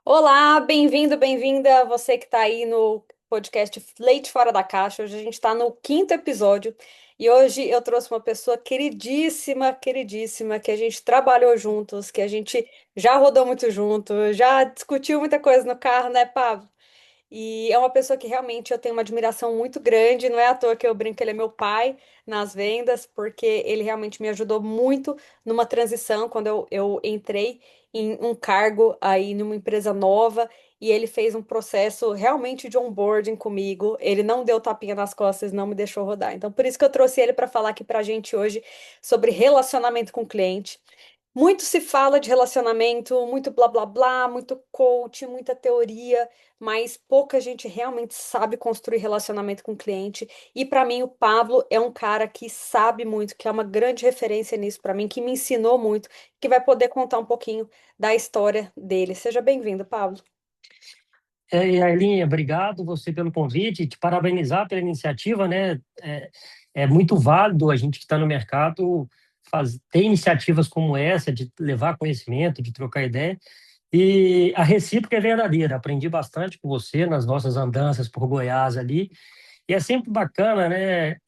Olá, bem-vindo, bem-vinda, você que está aí no podcast Leite Fora da Caixa. Hoje a gente está no quinto episódio e hoje eu trouxe uma pessoa queridíssima, queridíssima, que a gente trabalhou juntos, que a gente já rodou muito junto, já discutiu muita coisa no carro, né, Pablo? E é uma pessoa que realmente eu tenho uma admiração muito grande. Não é à toa que eu brinco que ele é meu pai nas vendas, porque ele realmente me ajudou muito numa transição quando eu entrei em um cargo aí numa empresa nova. E ele fez um processo realmente de onboarding comigo. Ele não deu tapinha nas costas, não me deixou rodar. Então, por isso que eu trouxe ele para falar aqui para a gente hoje sobre relacionamento com o cliente. Muito se fala de relacionamento, muito blá blá blá, muito coach, muita teoria, mas pouca gente realmente sabe construir relacionamento com o cliente. E para mim, o Pablo é um cara que sabe muito, que é uma grande referência nisso para mim, que me ensinou muito, que vai poder contar um pouquinho da história dele. Seja bem-vindo, Pablo. Aileen, obrigado você pelo convite, te parabenizar pela iniciativa, né? É muito válido a gente que está no mercado ter iniciativas como essa, de levar conhecimento, de trocar ideia. E a recíproca é verdadeira. Aprendi bastante com você nas nossas andanças por Goiás ali. E é sempre bacana, né?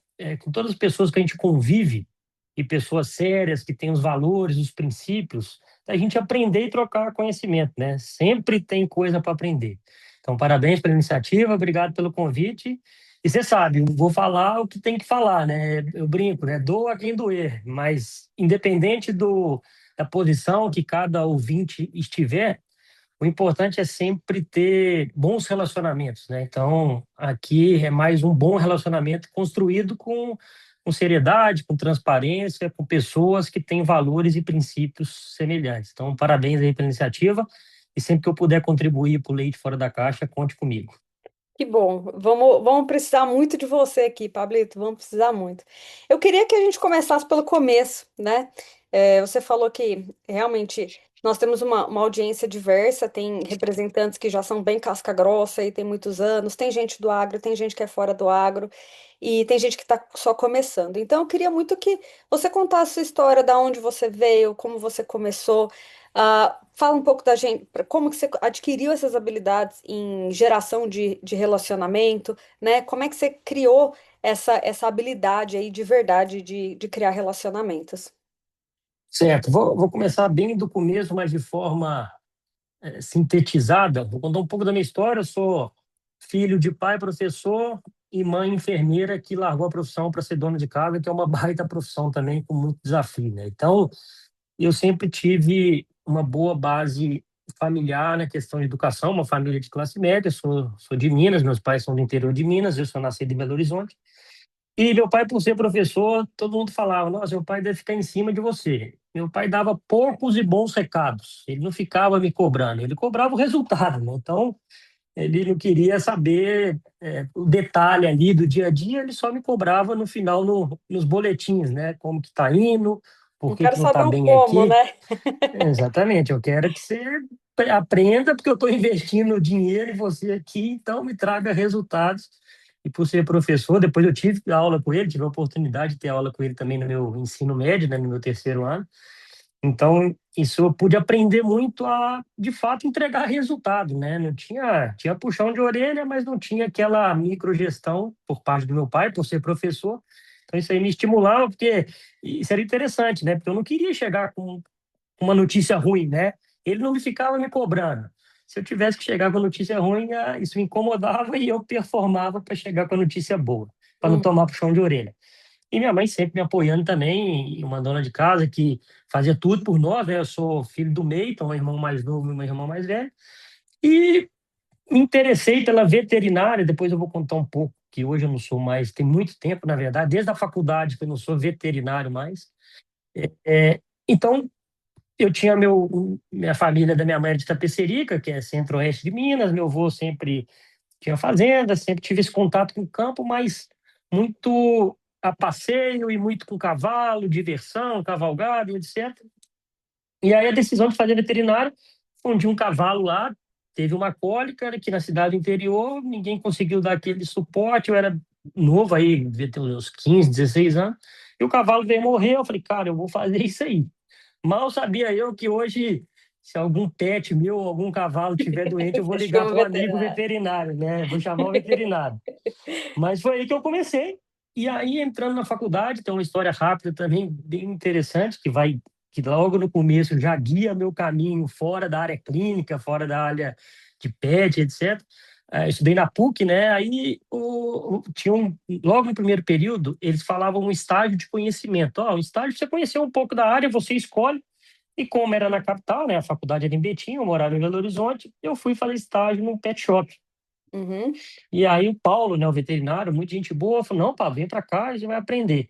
Com todas as pessoas que a gente convive, e pessoas sérias, que têm os valores, os princípios, a gente aprender e trocar conhecimento, né? Sempre tem coisa para aprender. Então, parabéns pela iniciativa, obrigado pelo convite. E você sabe, eu vou falar o que tem que falar, né? Eu brinco, né? Doa quem doer, mas independente da posição que cada ouvinte estiver, o importante é sempre ter bons relacionamentos, né? Então, aqui é mais um bom relacionamento construído com seriedade, com transparência, com pessoas que têm valores e princípios semelhantes. Então, parabéns aí pela iniciativa e sempre que eu puder contribuir para o Leite Fora da Caixa, conte comigo. Que bom. Vamos precisar muito de você aqui, Pablito. Vamos precisar muito. Eu queria que a gente começasse pelo começo, né? Você falou que realmente nós temos uma audiência diversa, tem representantes que já são bem casca grossa e tem muitos anos, tem gente do agro, tem gente que é fora do agro e tem gente que está só começando. Então, eu queria muito que você contasse a sua história, da onde você veio, como você começou. Fala um pouco da gente, como que você adquiriu essas habilidades em geração de relacionamento, né? Como é que você criou essa habilidade aí de verdade de criar relacionamentos? Certo, vou começar bem do começo, mas de forma sintetizada. Vou contar um pouco da minha história. Eu sou filho de pai professor e mãe enfermeira que largou a profissão para ser dona de casa, que é uma baita profissão também, com muito desafio, né? Então, eu sempre tive uma boa base familiar na questão de educação, uma família de classe média. Sou de Minas, meus pais são do interior de Minas, eu sou nascido em Belo Horizonte. E meu pai, por ser professor, todo mundo falava: nossa, meu pai deve ficar em cima de você. Meu pai dava poucos e bons recados. Ele não ficava me cobrando, ele cobrava o resultado, né? Então, ele não queria saber o detalhe ali do dia a dia, ele só me cobrava no final, nos boletins, né? Como que tá indo, por Não que quero que não tá saber o bem como, aqui. né? Exatamente, eu quero que você aprenda, porque eu estou investindo dinheiro em você aqui, então me traga resultados. E por ser professor, depois eu tive aula com ele, tive a oportunidade de ter aula com ele também no meu ensino médio, né, no meu terceiro ano. Então, isso eu pude aprender muito a, de fato, entregar resultado, né? Não tinha puxão de orelha, mas não tinha aquela microgestão por parte do meu pai, por ser professor. Então, isso aí me estimulava, porque isso era interessante, né? Porque eu não queria chegar com uma notícia ruim, né? Ele não me ficava me cobrando. Se eu tivesse que chegar com notícia ruim, isso me incomodava e eu performava para chegar com a notícia boa, para não Hum. tomar puxão de orelha. E minha mãe sempre me apoiando também, e uma dona de casa que fazia tudo por nós, né? Eu sou filho do meio, então um irmão mais novo e uma irmã mais velha. E me interessei pela veterinária, depois eu vou contar um pouco, que hoje eu não sou mais, tem muito tempo, na verdade, desde a faculdade que eu não sou veterinário mais. Então, eu tinha minha família da minha mãe era de Itapecerica, que é centro-oeste de Minas. Meu avô sempre tinha fazenda, sempre tive esse contato com o campo, mas muito a passeio e muito com cavalo, diversão, cavalgada, e etc. E aí a decisão de fazer veterinário foi um dia um cavalo lá teve uma cólica aqui na cidade do interior, ninguém conseguiu dar aquele suporte. Eu era novo aí, devia ter uns 15, 16 anos, e o cavalo veio morrer. Eu falei, cara, eu vou fazer isso aí. Mal sabia eu que hoje se algum pet meu, algum cavalo tiver doente, eu vou ligar Chama para um amigo veterinário. veterinário, né? Vou chamar o veterinário. Mas foi aí que eu comecei. E aí, entrando na faculdade, tem uma história rápida também, bem interessante, que logo no começo já guia meu caminho fora da área clínica, fora da área de pet, etc. Estudei na PUC, né? Aí logo no primeiro período, eles falavam um estágio de conhecimento. Ó, o estágio, você conheceu um pouco da área, você escolhe. E como era na capital, né? A faculdade era em Betim, eu morava em Belo Horizonte, eu fui fazer estágio num pet shop. Uhum, E aí o Paulo, né, o veterinário, muita gente boa, falou, não, Pablo, vem para cá, a gente vai aprender.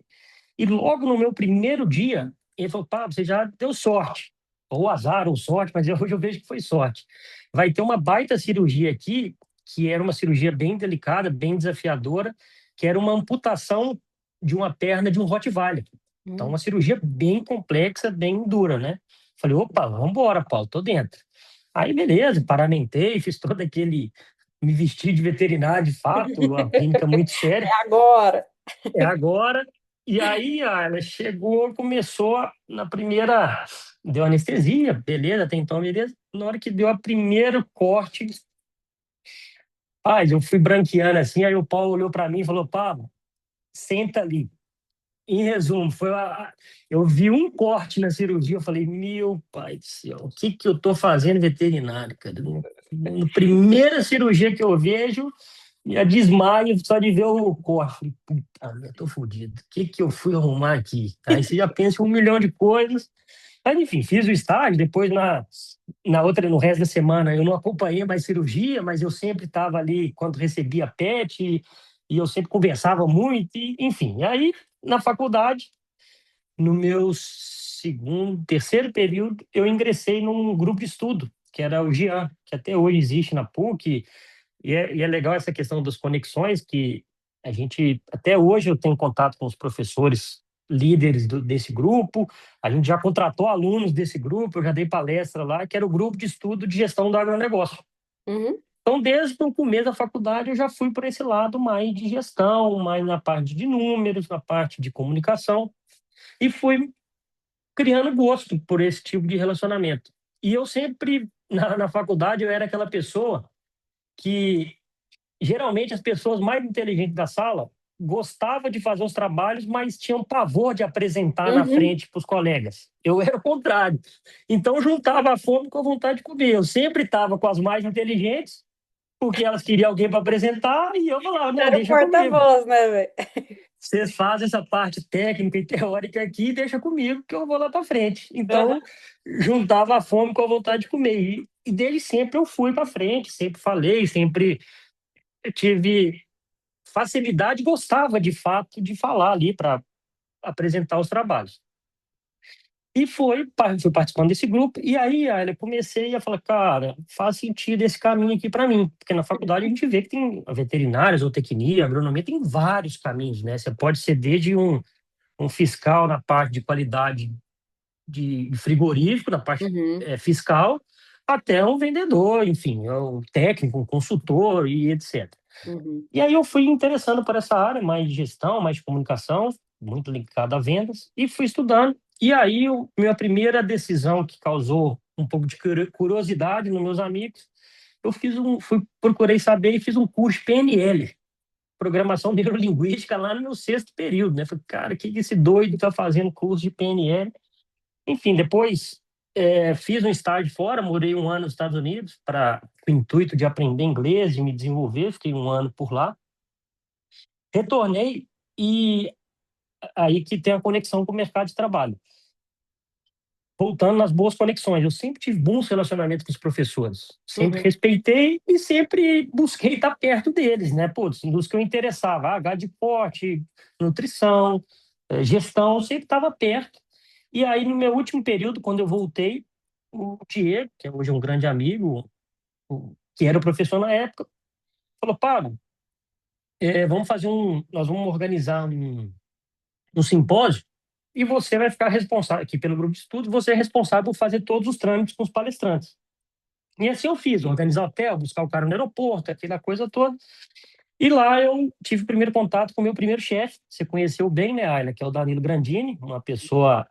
E logo no meu primeiro dia, ele falou, Pablo, você já deu sorte. Ou azar, ou sorte, mas hoje eu vejo que foi sorte. Vai ter uma baita cirurgia aqui, que era uma cirurgia bem delicada, bem desafiadora, que era uma amputação de uma perna de um Rottweiler. Então, uhum. uma cirurgia bem complexa, bem dura, né? Falei, opa, vamos embora, Paulo, tô dentro. Aí, beleza, paramentei, fiz todo aquele me vestir de veterinário, de fato, uma clínica muito É séria. agora. É agora. E aí, ela chegou, começou na primeira, deu anestesia, beleza, até então, beleza. Na hora que deu a primeiro corte, eu fui branqueando assim, aí o Paulo olhou para mim e falou, Pablo, senta ali. Em resumo, eu vi um corte na cirurgia, eu falei, meu pai do céu, o que que eu tô fazendo veterinário, cara? Na primeira cirurgia que eu vejo, já desmaio só de ver o corte. Falei, puta, eu tô fodido. O que que eu fui arrumar aqui? Aí você já pensa em um milhão de coisas. Mas, enfim, fiz o estágio, depois no resto da semana, eu não acompanhei mais cirurgia, mas eu sempre estava ali quando recebia PET, e eu sempre conversava muito, enfim. E aí, na faculdade, no meu terceiro período, eu ingressei num grupo de estudo, que era o GIAN, que até hoje existe na PUC, e é legal essa questão das conexões, que até hoje eu tenho contato com os professores líderes desse grupo, a gente já contratou alunos desse grupo, eu já dei palestra lá, que era o grupo de estudo de gestão do agronegócio. Uhum, Então, desde o começo da faculdade, eu já fui por esse lado mais de gestão, mais na parte de números, na parte de comunicação, e fui criando gosto por esse tipo de relacionamento. E eu sempre, na faculdade, eu era aquela pessoa que geralmente as pessoas mais inteligentes da sala gostavam de fazer os trabalhos, mas tinham pavor de apresentar na uhum. frente para os colegas. Eu era o contrário. Então juntava a fome com a vontade de comer. Eu sempre estava com as mais inteligentes, porque elas queriam alguém para apresentar, e eu falava, não, Era o deixa comigo. porta-voz, né, velho? Vocês fazem essa parte técnica e teórica aqui, deixa comigo que eu vou lá para frente. Aham. Então, juntava a fome com a vontade de comer. E desde sempre eu fui para frente, sempre falei, sempre tive facilidade, gostava de fato de falar ali para apresentar os trabalhos. E fui participando desse grupo, e aí, eu comecei a falar, cara, faz sentido esse caminho aqui para mim, porque na faculdade a gente vê que tem veterinários, zootecnia, agronomia, tem vários caminhos, né? Você pode ser desde um fiscal na parte de qualidade de frigorífico, na parte Uhum, fiscal, até um vendedor, enfim, um técnico, um consultor e etc. uhum, E aí eu fui interessando por essa área, mais de gestão, mais de comunicação, muito ligado a vendas, e fui estudando. E aí, minha primeira decisão que causou um pouco de curiosidade nos meus amigos, procurei saber e fiz um curso PNL, Programação Neurolinguística, lá no meu sexto período, né? Falei, cara, o que que esse doido está fazendo curso de PNL? Enfim, depois fiz um estágio fora, morei um ano nos Estados Unidos com o intuito de aprender inglês, de me desenvolver, fiquei um ano por lá. Retornei e aí que tem a conexão com o mercado de trabalho. Voltando nas boas conexões, eu sempre tive bons relacionamentos com os professores, sempre uhum, respeitei e sempre busquei estar perto deles, né? Pô, dos que eu interessava, H de porte, nutrição, gestão, eu sempre estava perto. E aí, no meu último período, quando eu voltei, o Diego, que é hoje um grande amigo, que era o professor na época, falou, Pablo, nós vamos organizar um simpósio, e você vai ficar responsável, aqui pelo grupo de estudo, você é responsável por fazer todos os trâmites com os palestrantes. E assim eu fiz, organizar hotel, buscar o cara no aeroporto, aquela coisa toda. E lá eu tive o primeiro contato com o meu primeiro chefe, você conheceu bem, né, Ayla, que é o Danilo Grandini, uma pessoa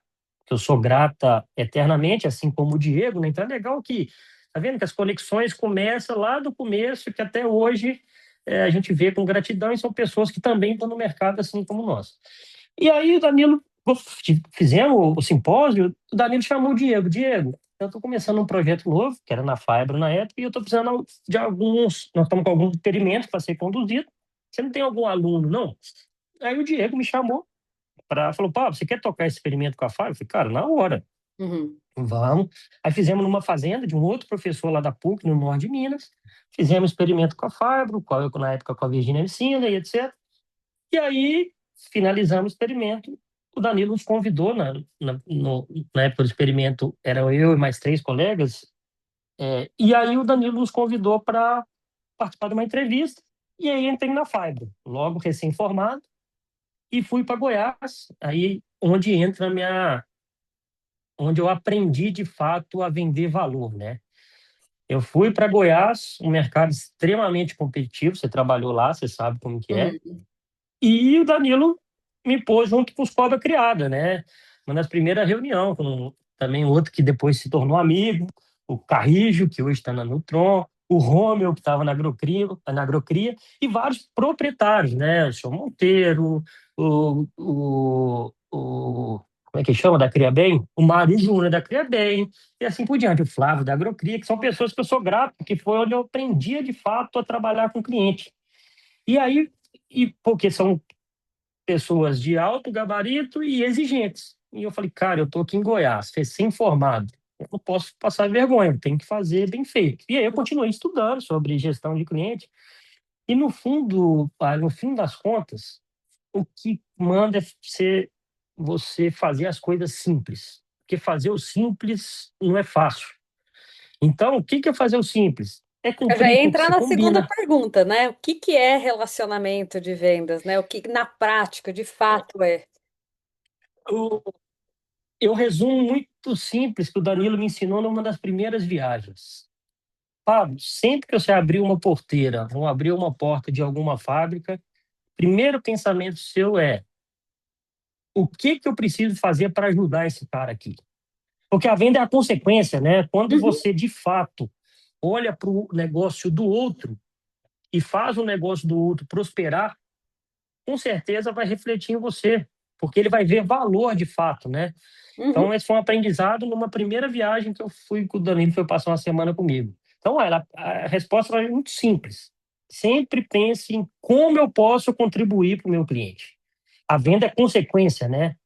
que eu sou grata eternamente, assim como o Diego, né? Então é legal que, tá vendo que as conexões começam lá do começo, que até hoje a gente vê com gratidão e são pessoas que também estão no mercado assim como nós. E aí o Danilo, fizemos o simpósio, o Danilo chamou o Diego. Diego, eu estou começando um projeto novo, que era na Fibro na época, e eu estou precisando de alguns, nós estamos com alguns experimentos para ser conduzido. Você não tem algum aluno, não? Aí o Diego me chamou falou, Pablo, você quer tocar esse experimento com a Fibro? Eu falei, cara, na hora. Uhum. Vamos. Aí fizemos numa fazenda de um outro professor lá da PUC, no norte de Minas. Fizemos experimento com a Fibro, na época com a Virginia Emicida e etc. E aí finalizamos o experimento. O Danilo nos convidou, na época do experimento, eram eu e mais três colegas. E aí o Danilo nos convidou para participar de uma entrevista. E aí entrei na Fibro, logo recém-formado, e fui para Goiás, aí onde eu aprendi de fato a vender valor, né? Eu fui para Goiás, um mercado extremamente competitivo, você trabalhou lá, você sabe como que é. Uhum. E o Danilo me pôs junto com os cobra criada, né? Uma das primeiras reuniões, com também outro que depois se tornou amigo, o Carrijo, que hoje está na Nutron, o Rômeu, que estava na Agrocria, e vários proprietários, né? O senhor Monteiro, como é que chama, da Cria Bem? O Mário Júnior da Cria Bem, e assim por diante, o Flávio da Agrocria, que são pessoas que eu sou grato, porque foi onde eu aprendi de fato a trabalhar com cliente. E aí, porque são pessoas de alto gabarito e exigentes. E eu falei, cara, eu tô aqui em Goiás, recém-formado. Eu não posso passar vergonha, eu tenho que fazer bem feito. E aí eu continuei estudando sobre gestão de cliente. E no fundo, no fim das contas, o que manda é você fazer as coisas simples. Porque fazer o simples não é fácil. Então, o que é fazer o simples? É Eu já cumprir ia com o que entrar você na segunda combina. pergunta, né? O que que é relacionamento de vendas, né? O que na prática, de fato, é? Eu resumo muito simples que o Danilo me ensinou numa das primeiras viagens. Pablo, sempre que você abrir uma porteira ou abrir uma porta de alguma fábrica, primeiro pensamento seu é: o que que eu preciso fazer para ajudar esse cara aqui? Porque a venda é a consequência, né? Quando Uhum, você de fato olha para o negócio do outro e faz o negócio do outro prosperar, com certeza vai refletir em você, porque ele vai ver valor de fato, né? uhum. Então, esse foi um aprendizado numa primeira viagem que eu fui com o Danilo, foi passar uma semana comigo. Então, a resposta foi muito simples. Sempre pense em como eu posso contribuir para o meu cliente. A venda é consequência, né?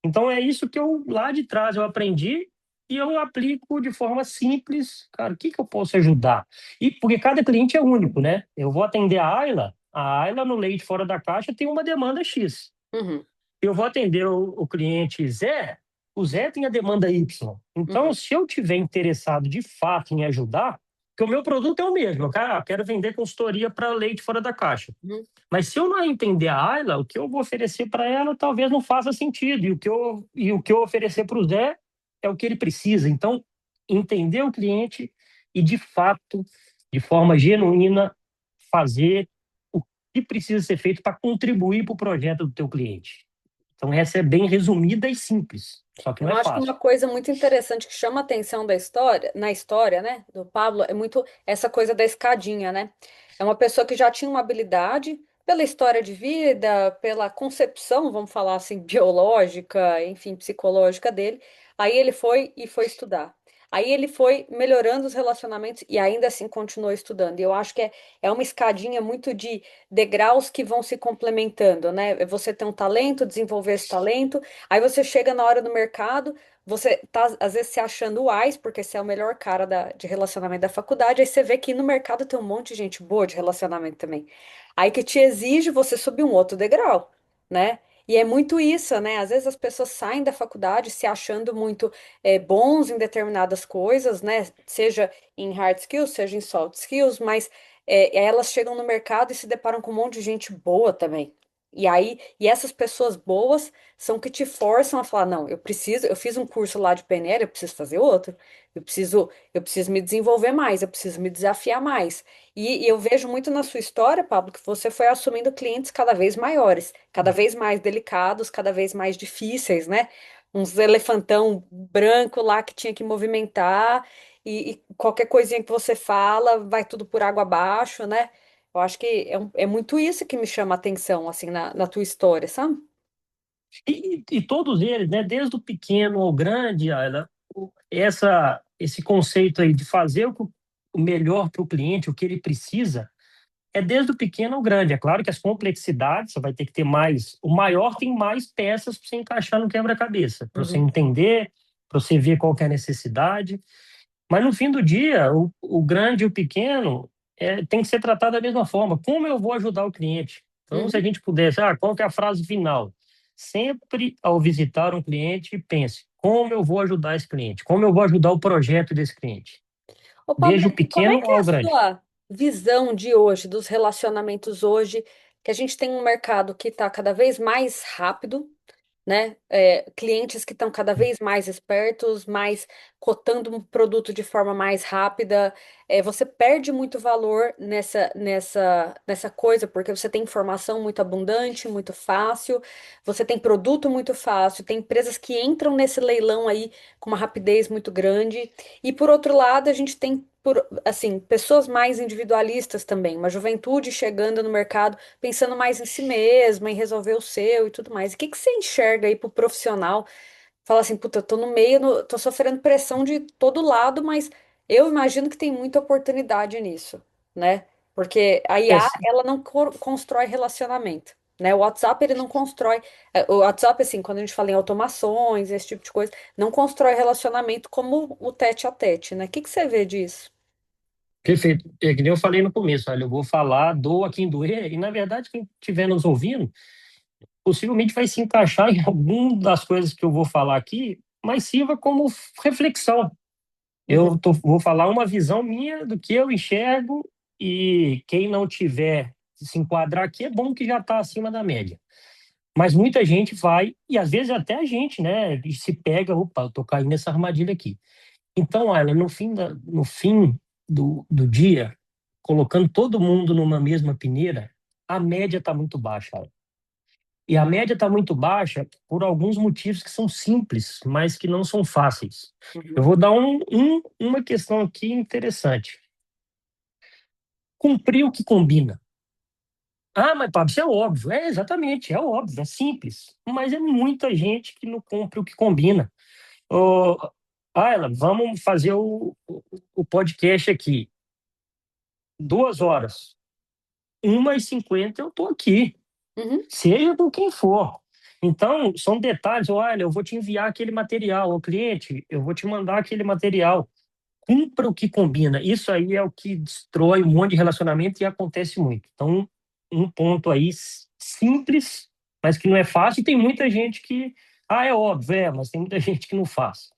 Então, é isso que eu, lá de trás, eu aprendi e eu aplico de forma simples. Cara, o que que eu posso ajudar? E porque cada cliente é único, né? Eu vou atender a Ayla no leite fora da caixa tem uma demanda X. Uhum, Eu vou atender o cliente Zé, o Zé tem a demanda Y. Então, uhum, se eu tiver interessado de fato em ajudar, que o meu produto é o mesmo, eu quero vender consultoria para leite fora da caixa. uhum. Mas se eu não entender a Ayla, o que eu vou oferecer para ela talvez não faça sentido. E o que eu oferecer para o Zé é o que ele precisa. Então, entender o cliente e, de fato, de forma genuína, fazer o que precisa ser feito para contribuir para o projeto do teu cliente. Então, essa é bem resumida e simples, só que não Eu é acho que uma fácil. coisa muito interessante que chama a atenção da história, na história, né, do Pablo, é muito essa coisa da escadinha, né? É uma pessoa que já tinha uma habilidade pela história de vida, pela concepção, vamos falar assim, biológica, enfim, psicológica dele. Aí ele foi e foi estudar. Aí ele foi melhorando os relacionamentos e ainda assim continuou estudando. E eu acho que é uma escadinha muito de degraus que vão se complementando, né? É você ter um talento, desenvolver esse talento. Aí você chega na hora do mercado, você tá às vezes se achando o AIS, porque você é o melhor cara de relacionamento da faculdade, aí você vê que no mercado tem um monte de gente boa de relacionamento também. Aí que te exige você subir um outro degrau, né? E é muito isso, né? Às vezes as pessoas saem da faculdade se achando muito bons em determinadas coisas, né? Seja em hard skills, seja em soft skills, mas elas chegam no mercado e se deparam com um monte de gente boa também. E aí, e essas pessoas boas são que te forçam a falar, não, eu fiz um curso lá de PNL, eu preciso fazer outro. Eu preciso me desenvolver mais, eu preciso me desafiar mais. E eu vejo muito na sua história, Pablo, que você foi assumindo clientes cada vez maiores, cada vez mais delicados, cada vez mais difíceis, né? uns elefantão branco lá que tinha que movimentar e qualquer coisinha que você fala vai tudo por água abaixo, né? Eu acho que é muito isso que me chama a atenção, assim, na tua história, sabe? E todos eles, né, desde o pequeno ao grande, Ayla, esse conceito aí de fazer o melhor para o cliente, o que ele precisa, é desde o pequeno ao grande. É claro que as complexidades, você vai ter que ter mais. O maior tem mais peças para você encaixar no quebra-cabeça, para você Uhum, entender, para você ver qual que é a necessidade. Mas no fim do dia, o grande e o pequeno tem que ser tratado da mesma forma. Como eu vou ajudar o cliente? Então, se a uhum. gente pudesse, qual que é a frase final? Sempre ao visitar um cliente, pense: como eu vou ajudar esse cliente? Como eu vou ajudar o projeto desse cliente? Ô, Pablo, Desde o e como é pequeno que é ao a grande. sua visão de hoje, dos relacionamentos hoje, que a gente tem um mercado que está cada vez mais rápido, né? Clientes que estão cada vez mais espertos, mais cotando um produto de forma mais rápida. Você perde muito valor nessa coisa, porque você tem informação muito abundante, muito fácil, você tem produto muito fácil, tem empresas que entram nesse leilão aí com uma rapidez muito grande. E por outro lado, a gente tem assim, pessoas mais individualistas também, uma juventude chegando no mercado pensando mais em si mesma, em resolver o seu e tudo mais. O que que você enxerga aí pro profissional? Fala assim, puta, eu tô no meio, tô sofrendo pressão de todo lado, mas eu imagino que tem muita oportunidade nisso, né? Porque a É, IA, ela não constrói relacionamento, né? O WhatsApp, ele não constrói. O WhatsApp, assim, quando a gente fala em automações, esse tipo de coisa, não constrói relacionamento como o tete a tete, né? O que que você vê disso? perfeito. É que nem eu falei no começo, olha, eu vou falar, doa quem doer, e na verdade, quem estiver nos ouvindo, possivelmente vai se encaixar em alguma das coisas que eu vou falar aqui, mas sirva como reflexão. Uhum, Vou falar uma visão minha do que eu enxergo, e quem não tiver se enquadrar aqui, é bom que já está acima da média. Mas muita gente vai, e às vezes até a gente, né, se pega, opa, eu tô caindo nessa armadilha aqui. Então, olha, no fim do dia, colocando todo mundo numa mesma peneira, a média está muito baixa. Olha. E a média está muito baixa por alguns motivos que são simples, mas que não são fáceis. Eu uhum, vou dar uma questão aqui interessante. Cumprir o que combina. Ah, mas Pablo, isso é óbvio. É, exatamente, é óbvio, é simples. Mas é muita gente que não cumpre o que combina. Ô, Ayla, vamos fazer o podcast aqui. 2 horas. 1h50 eu estou aqui, uhum, seja com quem for. Então, são detalhes. Olha, eu vou te enviar aquele material. O cliente, eu vou te mandar aquele material. Cumpra o que combina. Isso aí é o que destrói um monte de relacionamento e acontece muito. Então, um ponto aí simples, mas que não é fácil. E tem muita gente que, é óbvio, mas tem muita gente que não faz.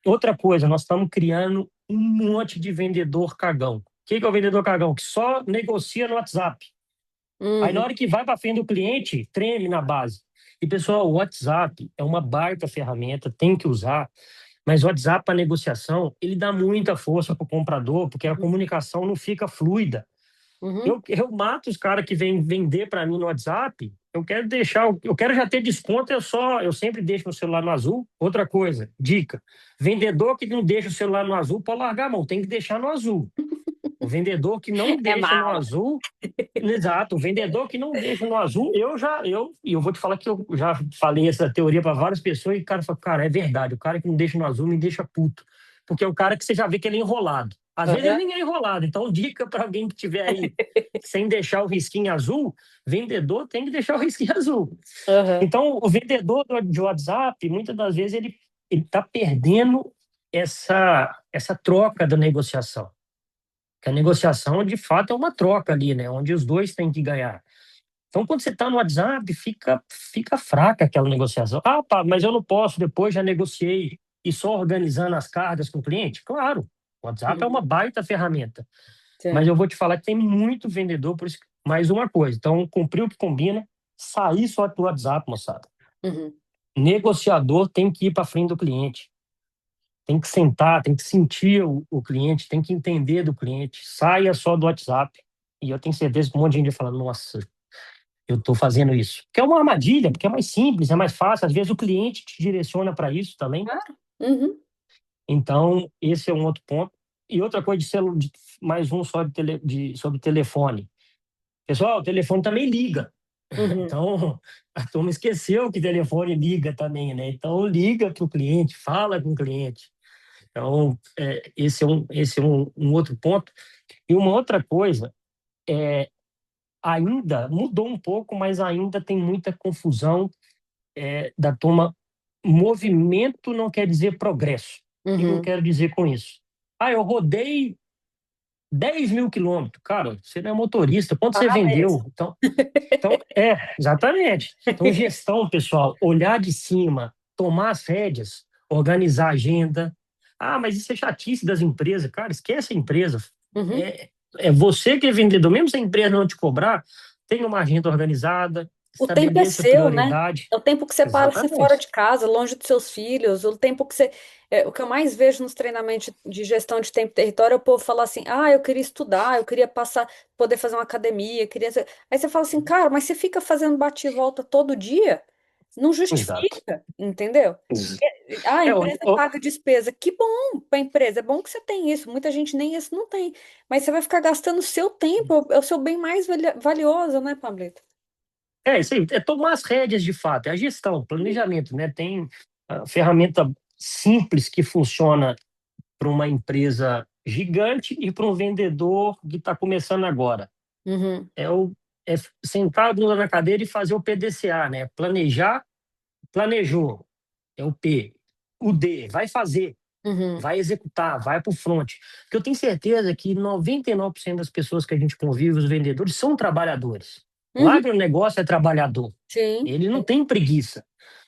Outra coisa, nós estamos criando um monte de vendedor cagão. O que é o vendedor cagão? Que só negocia no WhatsApp. Aí na uhum, hora que vai para frente do cliente, treme na base. E pessoal, o WhatsApp é uma baita ferramenta, tem que usar, mas o WhatsApp para negociação, ele dá muita força para o comprador, porque a uhum, comunicação não fica fluida. uhum. Eu mato os caras que vêm vender para mim no WhatsApp. Eu quero já ter desconto, eu sempre deixo meu celular no azul. Outra coisa, dica: vendedor que não deixa o celular no azul pode largar a mão, tem que deixar no azul. O vendedor que não É deixa no mala. azul. Exato, o vendedor que não deixa no azul, e eu vou te falar que eu já falei essa teoria para várias pessoas e o cara fala, cara, é verdade, o cara que não deixa no azul me deixa puto, porque é o cara que você já vê que ele é enrolado. Às vezes ele Aham, nem é enrolado, então dica para alguém que tiver aí sem deixar o risquinho azul, vendedor tem que deixar o risquinho azul. aham. Então, o vendedor de WhatsApp, muitas das vezes ele está perdendo essa troca da negociação. Que a negociação, de fato, é uma troca ali, né? Onde os dois têm que ganhar. Então, quando você está no WhatsApp, fica fraca aquela negociação. Ah, pá, mas eu não posso, depois já negociei e só organizando as cargas com o cliente? Claro, o WhatsApp é uma Uhum. baita ferramenta. Mas Sim. eu vou te falar que tem muito vendedor, por isso, mais uma coisa. Então, cumprir o que combina, sair só do WhatsApp, moçada. Uhum. Negociador tem que ir para frente do cliente. Tem que sentar, tem que sentir o cliente, tem que entender do cliente. Saia só do WhatsApp. E eu tenho certeza que um monte de gente vai falar, nossa, eu estou fazendo isso. Porque é uma armadilha, porque é mais simples, é mais fácil. Às vezes o cliente te direciona para isso também. Claro. Uhum, Então, esse é um outro ponto. E outra coisa mais um só sobre telefone. Pessoal, o telefone também liga. uhum. Então, a turma esqueceu que o telefone liga também, né? Então, liga para o cliente, fala com o cliente. Então, esse é um outro ponto. E uma outra coisa, ainda mudou um pouco, mas ainda tem muita confusão da turma. Movimento não quer dizer progresso. O que eu Uhum. quero dizer com isso? Ah, eu rodei 10.000 quilômetros. Cara, você não é motorista. Quanto você Parabéns. vendeu? Então, exatamente. Então, gestão, pessoal, olhar de cima, tomar as rédeas, organizar a agenda. Ah, mas isso é chatice das empresas. Cara, esquece a empresa. Uhum. É você que é vendedor. Mesmo se a empresa não te cobrar, tenha uma agenda organizada, O tempo é estabeleça seu, né? prioridade. É o tempo que você passa fora Exatamente. de casa, longe dos seus filhos, o tempo que você. O que eu mais vejo nos treinamentos de gestão de tempo e território é o povo falar assim: ah, eu queria estudar, eu queria passar, poder fazer uma academia, Aí você fala assim, cara, mas você fica fazendo bate e volta todo dia? Não Exato. justifica, entendeu? Ex- A É, empresa paga despesa. Que bom para a empresa. É bom que você tem isso. Muita gente nem isso não tem. Mas você vai ficar gastando o seu tempo, é o seu bem mais valioso, né, Pablito? isso aí, é tomar as rédeas de fato, é a gestão, planejamento, né? Tem ferramenta simples que funciona para uma empresa gigante e para um vendedor que está começando agora. Uhum, É o é sentar a bunda na cadeira e fazer o PDCA, né? Planejar, planejou, é o P. O D, vai fazer, uhum, vai executar, vai para o front. Porque eu tenho certeza que 99% das pessoas que a gente convive, os vendedores, são trabalhadores. O uhum. agronegócio é trabalhador. Sim. Ele não tem preguiça.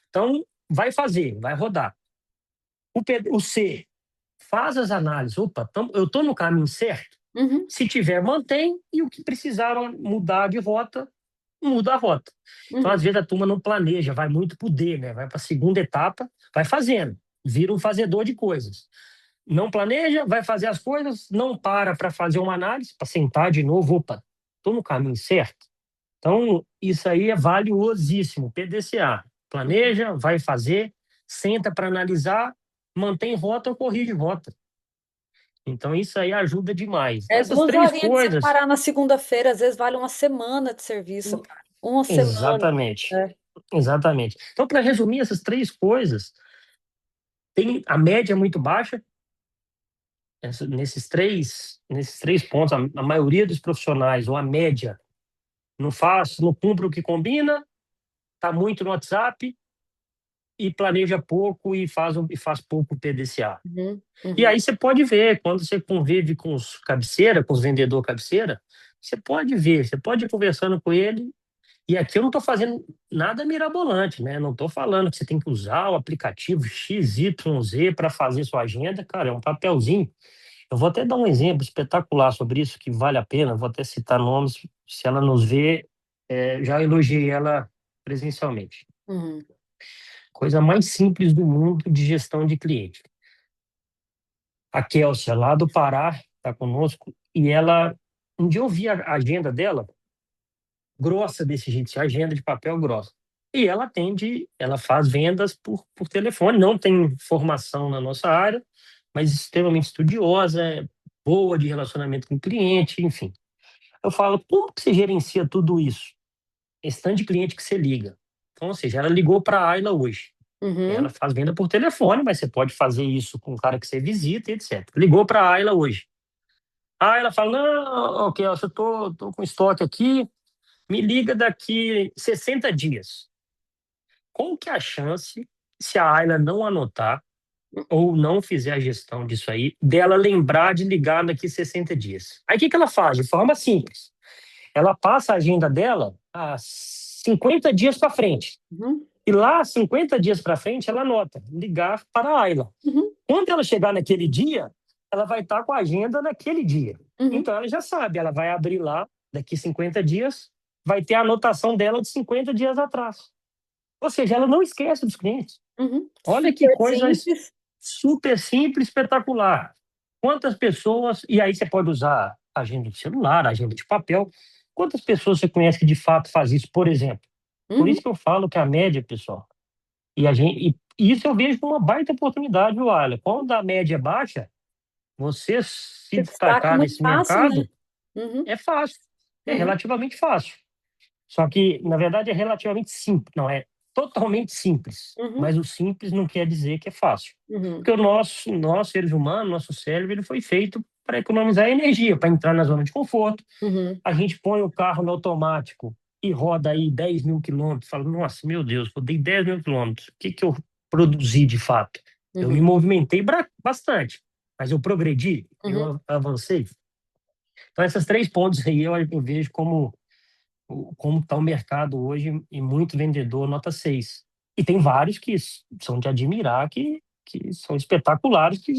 Então, vai fazer, vai rodar. O C, faz as análises. Opa, eu estou no caminho certo? Uhum, Se tiver, mantém. E o que precisaram mudar de rota, muda a rota. Então, às uhum, vezes, a turma não planeja, vai muito para o D, né? Vai para a segunda etapa, vai fazendo. Vira um fazedor de coisas. Não planeja, vai fazer as coisas, não para fazer uma análise, para sentar de novo. Opa, estou no caminho certo? Então, isso aí é valiosíssimo. PDCA. uhum. Planeja, vai fazer, senta para analisar, mantém rota ou corrige rota. Então, isso aí ajuda demais. Então, É essas duas três horinhas de coisas, separar na segunda-feira, às vezes vale uma semana de serviço, cara. Uma semana. exatamente. É. Exatamente. Então, para resumir essas três coisas, tem a média é muito baixa. Nesses três pontos, a maioria dos profissionais, ou a média, não faz, não cumpre o que combina, está muito no WhatsApp e planeja pouco e faz pouco PDCA. Uhum, E uhum. aí você pode ver, quando você convive com os cabeceira, com os vendedor cabeceira, você pode ver, você pode ir conversando com ele. E aqui eu não estou fazendo nada mirabolante, né? Não estou falando que você tem que usar o aplicativo XYZ para fazer sua agenda. Cara, é um papelzinho. Eu vou até dar um exemplo espetacular sobre isso, que vale a pena. Vou até citar nomes. Se ela nos vê, já elogiei ela presencialmente. Uhum. Coisa mais simples do mundo de gestão de cliente. A Kelsey, lá do Pará, está conosco, e ela, um dia eu vi a agenda dela, grossa desse jeito, assim, agenda de papel grossa. E ela atende, ela faz vendas por telefone, não tem formação na nossa área, mas extremamente estudiosa, boa de relacionamento com o cliente, enfim. Eu falo, como que você gerencia tudo isso? Esse tanto de cliente que você liga. Então, ou seja, ela ligou para a Ayla hoje. Ela Uhum. faz venda por telefone, mas você pode fazer isso com o cara que você visita, etc. Ligou para a Ayla hoje. Aí ela fala: não, ok, eu tô com estoque aqui, me liga daqui 60 dias. Qual que é a chance, se a Ayla não anotar ou não fizer a gestão disso aí, dela lembrar de ligar daqui 60 dias? Aí o que que ela faz? De forma simples. Ela passa a agenda dela a 50 dias para frente. Uhum. E lá, 50 dias para frente, ela anota, ligar para a Ayla. Uhum. Quando ela chegar naquele dia, ela vai estar com a agenda naquele dia. Uhum. Então ela já sabe, ela vai abrir lá daqui 50 dias, vai ter a anotação dela de 50 dias atrás. Ou seja, ela não esquece dos clientes. Uhum. Olha que Super coisa simples. super simples, espetacular. Quantas pessoas. E aí você pode usar agenda de celular, agenda de papel. Quantas pessoas você conhece que de fato faz isso, por exemplo? Por Uhum. isso que eu falo que a média, pessoal, e isso eu vejo como uma baita oportunidade, viu, Alan? Quando a média é baixa, você se Se destaca destacar muito nesse fácil, né? mercado Uhum. é fácil, é Uhum. relativamente fácil. Só que, na verdade, é relativamente simples, não é totalmente simples. Uhum. Mas o simples não quer dizer que é fácil. Uhum. Porque nós, seres humanos, nosso cérebro, ele foi feito para economizar energia, para entrar na zona de conforto. Uhum. A gente põe o carro no automático e roda aí 10 mil quilômetros. Fala, nossa, meu Deus, rodei 10 mil quilômetros. O que que eu produzi de fato? Eu me Uhum. movimentei bastante, mas eu progredi, Uhum. eu avancei. Então, esses três pontos aí eu vejo como está o mercado hoje e muito vendedor nota 6. E tem vários que são de admirar, que são espetaculares, que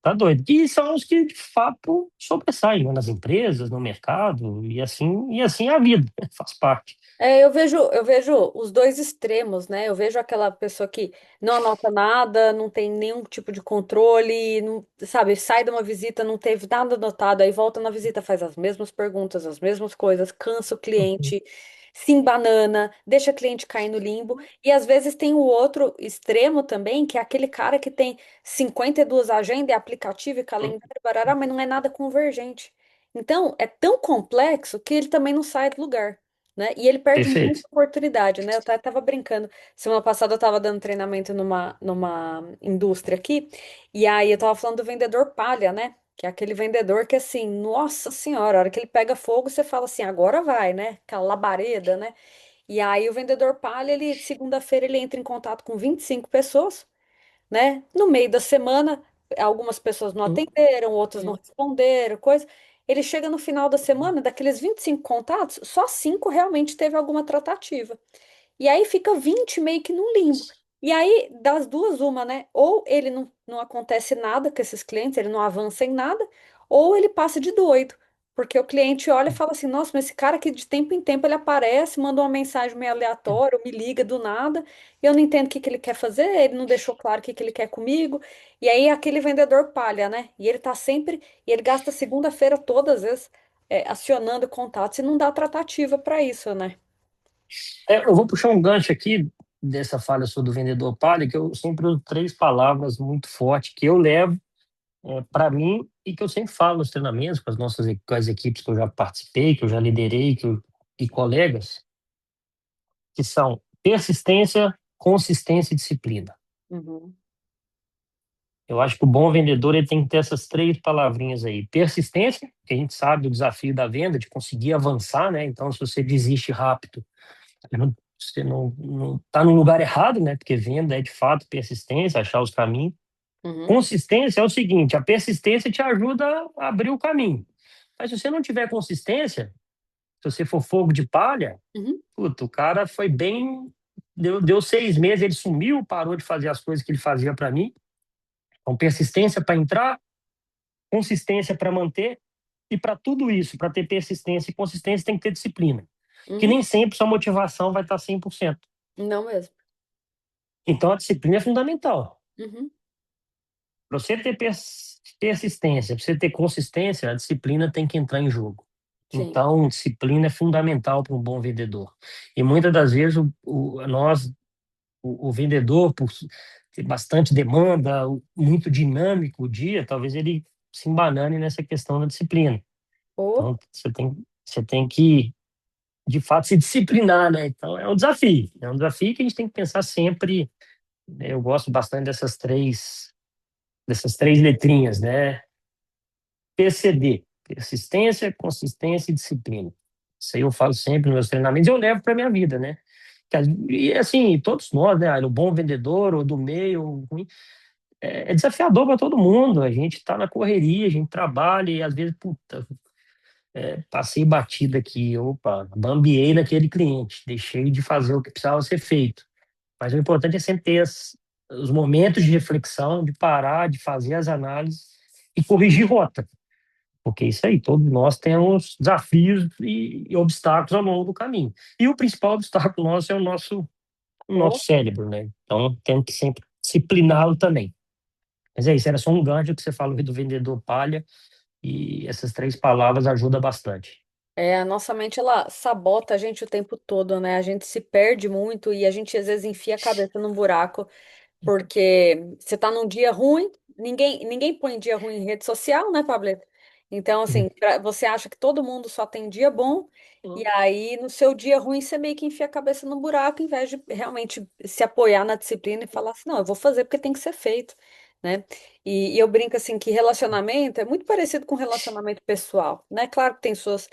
tá doido. E são os que, de fato, sobressaem, né, nas empresas, no mercado, e assim é a vida, faz parte. É, eu vejo os dois extremos, né? Eu vejo aquela pessoa que não anota nada, não tem nenhum tipo de controle, não, sabe, sai de uma visita, não teve nada anotado, aí volta na visita, faz as mesmas perguntas, as mesmas coisas, cansa o Uhum. cliente, se embanana, deixa o cliente cair no limbo. E às vezes tem o outro extremo também, que é aquele cara que tem 52 agendas, e aplicativo e calendário, barará, mas não é nada convergente. Então, é tão complexo que ele também não sai do lugar, né? E ele perde muita Perfeito. oportunidade, né? Eu tava brincando. Semana passada eu tava dando treinamento numa indústria aqui, e aí eu tava falando do vendedor palha, né? Que é aquele vendedor que, assim, nossa senhora, a hora que ele pega fogo, você fala assim, agora vai, né? Aquela labareda, né? E aí o vendedor palha, ele, segunda-feira, ele entra em contato com 25 pessoas, né? No meio da semana, algumas pessoas não atenderam, outras não responderam, coisa. Ele chega no final da semana, daqueles 25 contatos, só 5 realmente teve alguma tratativa. E aí fica 20 meio que num limbo. E aí, das duas, uma, né? Ou ele não acontece nada com esses clientes, ele não avança em nada, ou ele passa de doido. Porque o cliente olha e fala assim: nossa, mas esse cara aqui de tempo em tempo ele aparece, manda uma mensagem meio aleatória, ou me liga do nada, e eu não entendo o que que ele quer fazer, ele não deixou claro o que que ele quer comigo. E aí, aquele vendedor palha, né? E ele tá sempre, e ele gasta a segunda-feira todas as vezes acionando contatos e não dá tratativa para isso, né? Eu vou puxar um gancho aqui dessa falha sobre o vendedor palha, que eu sempre uso três palavras muito fortes que eu levo para mim e que eu sempre falo nos treinamentos com com as equipes que eu já participei, que eu já liderei, e colegas, que são persistência, consistência e disciplina. Uhum. Eu acho que o bom vendedor ele tem que ter essas três palavrinhas aí. Persistência, que a gente sabe o desafio da venda, de conseguir avançar, né? Então, se você desiste rápido, você não está no lugar errado, né? Porque venda é de fato persistência, achar os caminhos. Uhum. Consistência é o seguinte: a persistência te ajuda a abrir o caminho. Mas se você não tiver consistência, se você for fogo de palha, Uhum. puta, o cara foi bem. Deu 6 meses, ele sumiu, parou de fazer as coisas que ele fazia para mim. Então, persistência para entrar, consistência para manter, e para tudo isso, para ter persistência e consistência, tem que ter disciplina. Que Uhum. nem sempre sua motivação vai estar 100%. Não mesmo. Então, a disciplina é fundamental. Uhum. Para você ter persistência, para você ter consistência, a disciplina tem que entrar em jogo. Sim. Então, disciplina é fundamental para um bom vendedor. E muitas das vezes o vendedor, por ter bastante demanda, muito dinâmico o dia, talvez ele se embanane nessa questão da disciplina. Oh, Então, você tem que, de fato, se disciplinar, né? Então, é um desafio. É um desafio que a gente tem que pensar sempre, né? Eu gosto bastante dessas três letrinhas, né? PCD, persistência, consistência e disciplina. Isso aí eu falo sempre nos meus treinamentos e eu levo para minha vida, né? E assim, todos nós, né? O bom vendedor, ou do meio, ou ruim, é desafiador para todo mundo. A gente está na correria, a gente trabalha e às vezes, puta, passei batida aqui, opa, bambiei naquele cliente, deixei de fazer o que precisava ser feito. Mas o importante é sempre ter os momentos de reflexão, de parar, de fazer as análises e corrigir rota. Porque é isso aí, todos nós temos desafios e obstáculos ao longo do caminho. E o principal obstáculo nosso é o oh. nosso cérebro, né? Então, temos que sempre discipliná-lo também. Mas é isso, era só um gancho que você falou aí do vendedor palha, e essas três palavras ajudam bastante. A nossa mente ela sabota a gente o tempo todo, né? A gente se perde muito e a gente às vezes enfia a cabeça num buraco porque você tá num dia ruim, ninguém põe dia ruim em rede social, né, Pablo? Então, assim, você acha que todo mundo só tem dia bom, e aí no seu dia ruim você meio que enfia a cabeça no buraco, em vez de realmente se apoiar na disciplina e falar assim, não, eu vou fazer porque tem que ser feito, né? E eu brinco assim que relacionamento é muito parecido com relacionamento pessoal, né? Claro que tem suas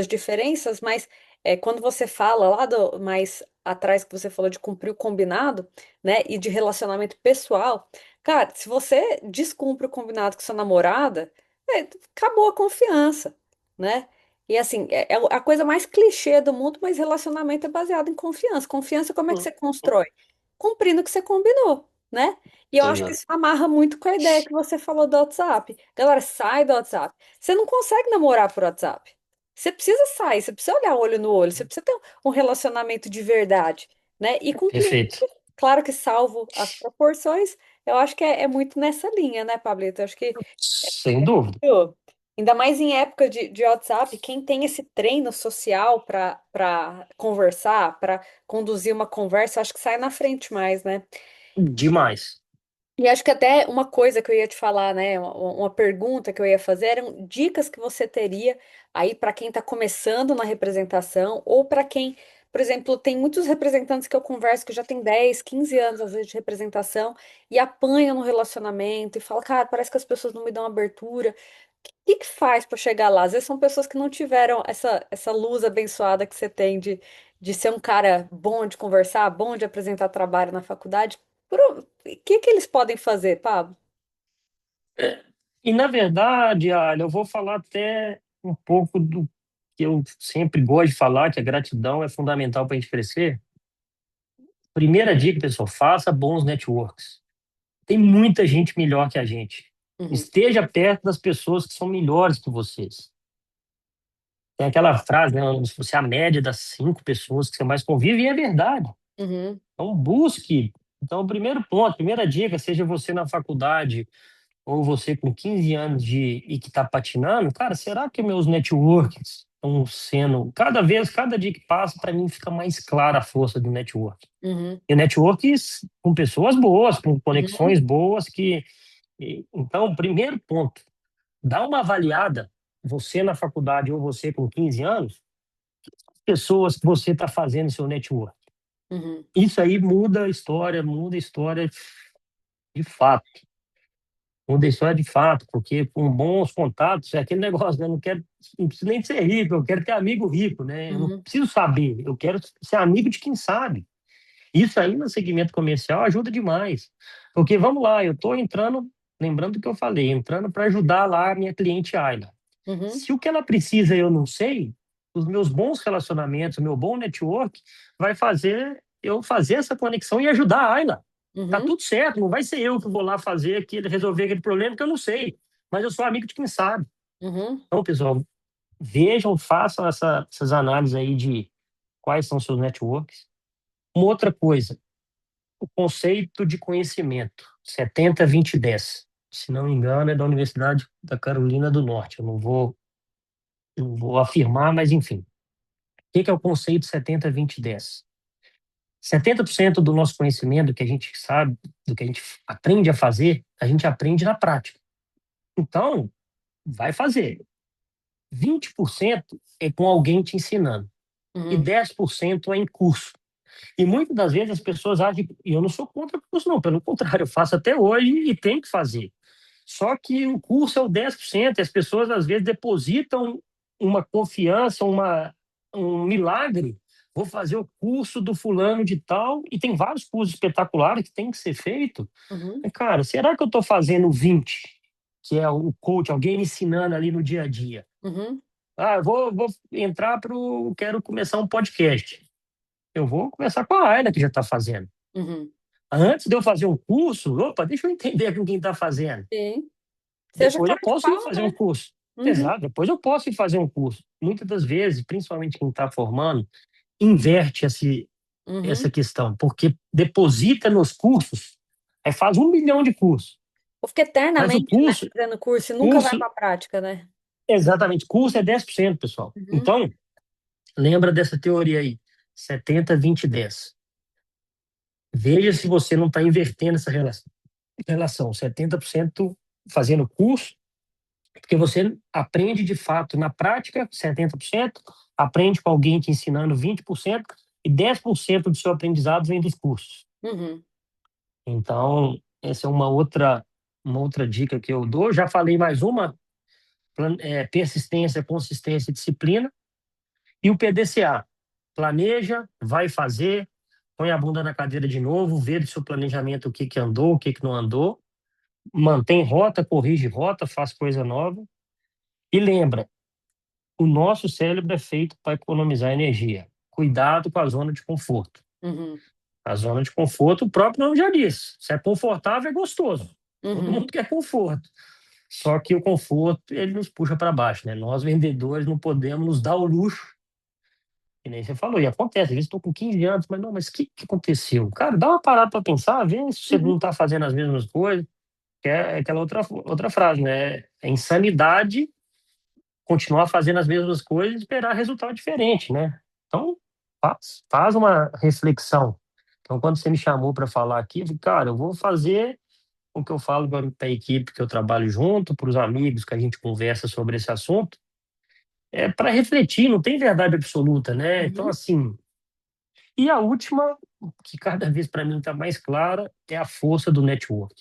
diferenças, mas quando você fala lá do mais atrás que você falou de cumprir o combinado, né, e de relacionamento pessoal, cara, se você descumpre o combinado com sua namorada, acabou a confiança, né? E assim, é a coisa mais clichê do mundo, mas relacionamento é baseado em confiança. Confiança, como é que você constrói? Cumprindo o que você combinou, né? E eu acho que Exato. isso amarra muito com a ideia que você falou do WhatsApp. Galera, sai do WhatsApp. Você não consegue namorar por WhatsApp. Você precisa sair, você precisa olhar olho no olho, você precisa ter um relacionamento de verdade, né? E com cliente, Perfeito. claro que salvo as proporções, eu acho que é muito nessa linha, né, Pablito? Eu acho que Sem dúvida. Pô, ainda mais em época de WhatsApp, quem tem esse treino social para conversar, para conduzir uma conversa, acho que sai na frente mais, né? Demais. E acho que até uma coisa que eu ia te falar, né? Uma pergunta que eu ia fazer eram dicas que você teria aí para quem está começando na representação ou para quem, por exemplo, tem muitos representantes que eu converso que já tem 10, 15 anos às vezes de representação e apanham no relacionamento e fala, cara, parece que as pessoas não me dão abertura. O que faz para chegar lá? Às vezes são pessoas que não tiveram essa luz abençoada que você tem de ser um cara bom de conversar, bom de apresentar trabalho na faculdade. O que eles podem fazer, Pablo? E, na verdade, olha, eu vou falar até um pouco do que eu sempre gosto de falar, que a gratidão é fundamental para a gente crescer. Primeira dica, pessoal, faça bons networks. Tem muita gente melhor que a gente. Uhum, Esteja perto das pessoas que são melhores que vocês. Tem aquela frase, né? Se você é a média das 5 pessoas que você mais convive, e é verdade. uhum, Então, busque. Então, o primeiro ponto, primeira dica, seja você na faculdade ou você com 15 anos e que está patinando, cara, será que meus networks estão sendo. Cada vez, cada dia que passa, para mim fica mais clara a força do network. uhum, E networks com pessoas boas, com conexões uhum, boas, Então, primeiro ponto, dá uma avaliada, você na faculdade ou você com 15 anos, pessoas que você está fazendo seu network. uhum, Isso aí muda a história de fato. Muda a história de fato, porque com bons contatos, é aquele negócio, né? Eu não preciso nem ser rico, eu quero ter amigo rico, né? Eu não uhum, preciso saber, eu quero ser amigo de quem sabe. Isso aí no segmento comercial ajuda demais. Porque vamos lá, eu estou entrando, lembrando do que eu falei, entrando para ajudar lá a minha cliente Ayla. uhum, Se o que ela precisa eu não sei, os meus bons relacionamentos, o meu bom network vai fazer eu fazer essa conexão e ajudar a Ayla. Tá uhum, tudo certo, não vai ser eu que vou lá fazer aquele, resolver aquele problema que eu não sei, mas eu sou amigo de quem sabe. uhum, Então, pessoal, vejam, façam essas análises aí de quais são seus networks. Uma outra coisa, o conceito de conhecimento, 70, 20, 10. Se não me engano, é da Universidade da Carolina do Norte. Eu não vou afirmar, mas enfim. O que é o conceito 70, 20, 10? 70% do nosso conhecimento, do que a gente sabe, do que a gente aprende a fazer, a gente aprende na prática. Então, vai fazer. 20% é com alguém te ensinando e uhum, 10% é em curso. E muitas das vezes as pessoas acham, e eu não sou contra o curso, não, pelo contrário, eu faço até hoje e tenho que fazer. Só que o curso é o 10%, e as pessoas às vezes depositam uma confiança, um milagre. Vou fazer o curso do fulano de tal, e tem vários cursos espetaculares que tem que ser feito. uhum, Cara, será que eu estou fazendo 20, que é o coach, alguém me ensinando ali no dia a dia? uhum, Ah, eu vou entrar quero começar um podcast. Eu vou conversar com a Ayla, que já está fazendo. uhum. Antes de eu fazer um curso, opa, deixa eu entender com quem está fazendo. Sim. Seja Depois eu cara de posso ir pau, fazer um né? curso. Uhum, Exato, depois eu posso ir fazer um curso. Muitas das vezes, principalmente quem está formando, inverte essa uhum. questão, porque deposita nos cursos, aí faz 1 milhão de cursos. Ou fica Mas o eternamente, né, curso, fazendo curso e nunca vai curso, pra prática, né? Exatamente. Curso é 10%, pessoal. Uhum, Então, lembra dessa teoria aí, 70, 20, 10. Veja se você não está invertendo essa relação. 70% fazendo curso, porque você aprende de fato na prática, 70%, aprende com alguém te ensinando 20%, e 10% do seu aprendizado vem dos cursos. uhum, Então, essa é uma outra dica que eu dou. Já falei mais uma, persistência, consistência e disciplina. E o PDCA, planeja, vai fazer, põe a bunda na cadeira de novo, vê do seu planejamento o que que andou, o que que não andou, mantém rota, corrige rota, faz coisa nova. E lembra, o nosso cérebro é feito para economizar energia. Cuidado com a zona de conforto. uhum, A zona de conforto, o próprio nome já diz. Se é confortável, é gostoso. Todo mundo uhum, quer conforto. Só que o conforto, ele nos puxa para baixo, né? Nós, vendedores, não podemos nos dar o luxo, que nem você falou, e acontece. Às vezes estou com 15 anos, mas não, mas o que aconteceu? Cara, dá uma parada para pensar, vê se você não uhum. está fazendo as mesmas coisas, que é aquela outra frase, né? É insanidade continuar fazendo as mesmas coisas e esperar resultado diferente, né? Então, faz uma reflexão. Então, quando você me chamou para falar aqui, eu falei, cara, eu vou fazer o que eu falo para a equipe que eu trabalho junto, para os amigos que a gente conversa sobre esse assunto, é para refletir, não tem verdade absoluta, né? Então, Uhum, assim, e a última, que cada vez para mim está mais clara, é a força do network.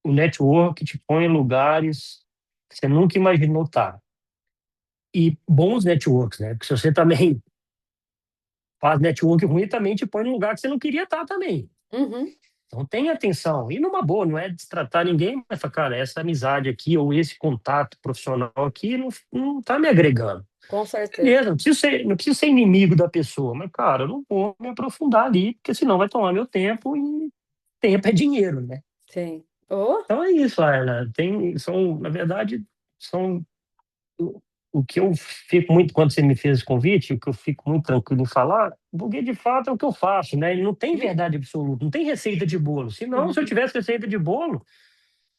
O network te põe em lugares que você nunca imaginou estar. E bons networks, né? Porque se você também faz network ruim, também te põe num lugar que você não queria estar também. uhum, Então tenha atenção. E numa boa, não é destratar ninguém, mas fala, cara, essa amizade aqui ou esse contato profissional aqui não tá me agregando. com certeza. Beleza, não preciso ser inimigo da pessoa, mas, cara, eu não vou me aprofundar ali, porque senão vai tomar meu tempo e tempo é dinheiro, né? Sim. Oh, Então é isso, Ayla. Na verdade, são o o que eu fico muito, quando você me fez esse convite, o que eu fico muito tranquilo em falar, porque de fato é o que eu faço, né? E não tem uhum, verdade absoluta, não tem receita de bolo. Senão, se eu uhum. tivesse receita de bolo,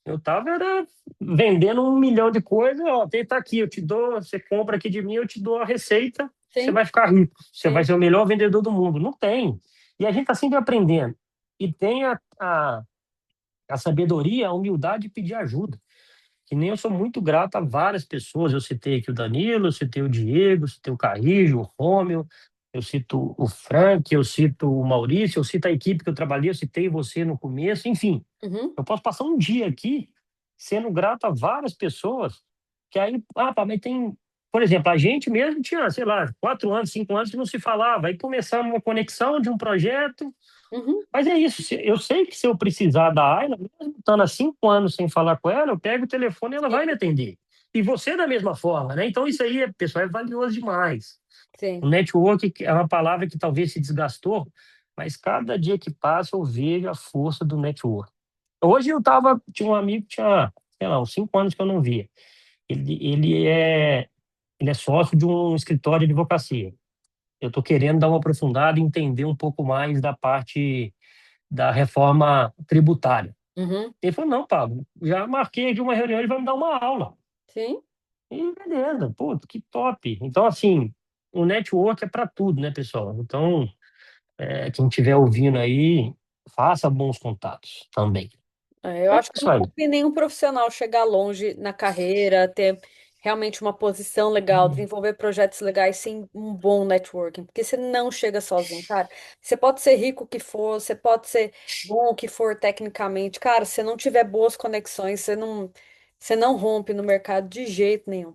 eu tava era vendendo 1 milhão de coisas, ó, tá aqui, eu te dou, você compra aqui de mim, eu te dou a receita, você Sim, vai ficar rico, você vai sim. ser o melhor vendedor do mundo. Não tem. E a gente está sempre aprendendo. E tem a sabedoria, a humildade de pedir ajuda. Que nem eu sou muito grato a várias pessoas. Eu citei aqui o Danilo, eu citei o Diego, eu citei o Carrijo, o Rômio, eu cito o Frank, eu cito o Maurício, eu cito a equipe que eu trabalhei, eu citei você no começo, enfim. Uhum, Eu posso passar um dia aqui sendo grato a várias pessoas, que aí, pá, mas tem, por exemplo, a gente mesmo tinha, sei lá, 4 anos, 5 anos que não se falava, aí começamos uma conexão de um projeto, uhum. mas é isso, eu sei que se eu precisar da Ayla, mesmo estando há 5 anos sem falar com ela, eu pego o telefone e ela vai me Sim, atender. E você da mesma forma, né? Então isso aí, pessoal, é valioso demais. O sim. network é uma palavra que talvez se desgastou, mas cada dia que passa eu vejo a força do network. Hoje tinha um amigo que tinha, sei lá, uns 5 anos que eu não via. Ele é sócio de um escritório de advocacia. Eu estou querendo dar uma aprofundada e entender um pouco mais da parte da reforma tributária. Uhum, Ele falou, não, Pablo, já marquei de uma reunião, ele vai me dar uma aula. sim. E beleza, pô, que top. Então, assim, o network é para tudo, né, pessoal? Então, quem estiver ouvindo aí, faça bons contatos também. É, eu É acho que eu isso aí. nunca vi nenhum profissional chegar longe na carreira, ter realmente uma posição legal, desenvolver projetos legais sem um bom networking, porque você não chega sozinho, cara. Você pode ser rico o que for, você pode ser bom o que for tecnicamente, cara, se não tiver boas conexões, você não rompe no mercado de jeito nenhum.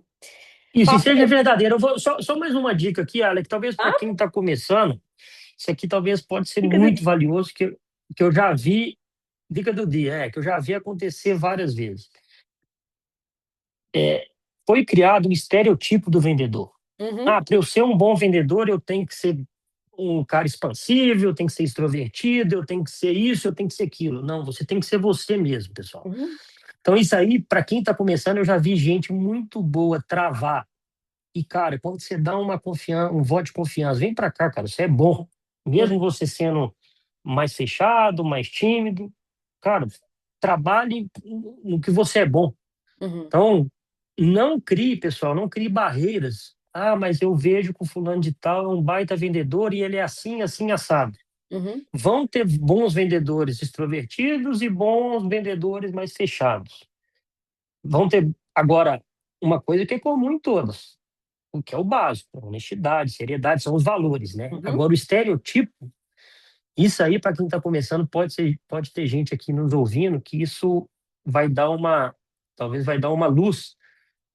Isso, e seja Pablo, verdadeiro. Eu vou, só mais uma dica aqui, Alex, talvez para ah, quem está começando, isso aqui talvez pode ser dica do muito dia. valioso, que eu já vi, dica do dia, que eu já vi acontecer várias vezes. É, foi criado um estereotipo do vendedor. Uhum, Ah, para eu ser um bom vendedor, eu tenho que ser um cara expansível, eu tenho que ser extrovertido, eu tenho que ser isso, eu tenho que ser aquilo. Não, você tem que ser você mesmo, pessoal. uhum, Então, isso aí, para quem está começando, eu já vi gente muito boa travar. E, cara, quando você dá uma confiança, um voto de confiança, vem para cá, cara, você é bom. Mesmo uhum, você sendo mais fechado, mais tímido, cara, trabalhe no que você é bom. uhum. Então, Não crie, pessoal, não crie barreiras. Ah, mas eu vejo que o fulano de tal é um baita vendedor e ele é assim, assim, assado. Uhum, Vão ter bons vendedores extrovertidos e bons vendedores mais fechados. Vão ter, agora, uma coisa que é comum em todos, o que é o básico, honestidade, seriedade, são os valores, né? uhum, Agora, o estereotipo, isso aí, para quem está começando, pode ter gente aqui nos ouvindo que isso vai dar talvez vai dar uma luz